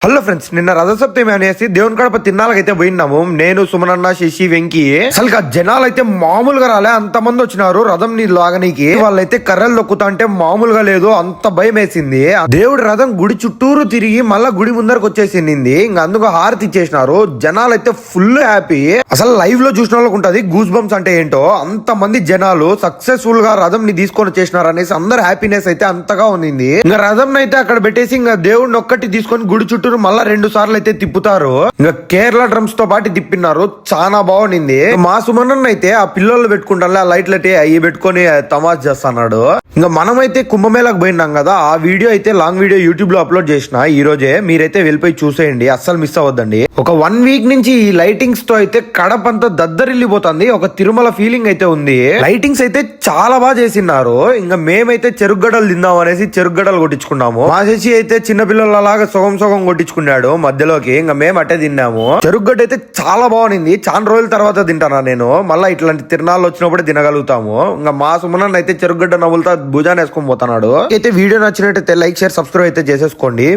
Hello friends, నిన్న రథసప్తమి అనేసి దేవుని కడప తిన్నాలకైతే పోయినాము. నేను, సుమనన్న, శశి, వెంకీ. అసలు జనాలు అయితే మామూలుగా రాలే, అంత మంది వచ్చినారు రథం ని లాగనీకి. వాళ్ళైతే కర్రలు దొక్కుతా అంటే మామూలుగా లేదు, అంత భయం వేసింది. దేవుడి రథం గుడి చుట్టూరు తిరిగి మళ్ళా గుడి ముందరకు వచ్చేసింది. ఇంకా అందుకు హారతి ఇచ్చేసినారు. జనాలు అయితే ఫుల్ హ్యాపీ. అసలు లైవ్ లో చూసిన వాళ్ళకి ఉంటది గూస్ బంప్స్ అంటే ఏంటో. అంత మంది జనాలు సక్సెస్ఫుల్ గా రథం ని తీసుకొని వచ్చేసినారు అనేసి అందరు హ్యాపీనెస్ అయితే అంతగా ఉంది. ఇంకా రథం అయితే అక్కడ పెట్టేసి ఇంకా దేవుడిని ఒక్కటి తీసుకొని గుడి చుట్టూ మళ్ళా 2 సార్లు అయితే తిప్పుతారు. ఇంకా కేరళ డ్రమ్స్ తో పాటు తిప్పినారు, చాలా బాగుంది. మా సుమనన్న అయితే ఆ పిల్లలు పెట్టుకుంటా ఆ లైట్లు అయితే అవి పెట్టుకొని తమాష్ చేస్తున్నాడు. ఇంకా మనమైతే కుంభమేళకు పోయినాం కదా, ఆ వీడియో అయితే లాంగ్ వీడియో యూట్యూబ్ లో అప్లోడ్ చేసిన ఈ రోజే. మీరైతే వెళ్ళిపోయి చూసేయండి, అస్సలు మిస్ అవ్వద్దండి. ఒక 1 వీక్ నుంచి ఈ లైటింగ్స్ తో అయితే కడపంతా దద్దరిల్లిపోతుంది. ఒక తిరుమల ఫీలింగ్ అయితే ఉంది. లైటింగ్స్ అయితే చాలా బాగా చేసినారు. ఇంకా మేమైతే చెరుగడ్డలు తిందాం అనేసి చెరుగడ్డలు కొట్టించుకున్నాము. మా శశి అయితే చిన్నపిల్లలలాగా సగం సగం కొట్టించుకున్నాడు మధ్యలోకి. ఇంకా మేము అట్టే తిన్నాము. చెరుగడ్డ అయితే చాలా బాగుంది. చాలా రోజుల తర్వాత తింటానా నేను. మళ్ళీ ఇట్లాంటి తిరణాలు వచ్చినప్పుడు తినగలుగుతాము. ఇంకా మా సుమనన్న అయితే చెరుగడ్డ నవ్వులతో భుజాన్ని వేసుకొని పోతున్నాడు. అయితే వీడియో నచ్చినట్టయితే లైక్, షేర్, సబ్స్క్రైబ్ అయితే చేసేసుకోండి.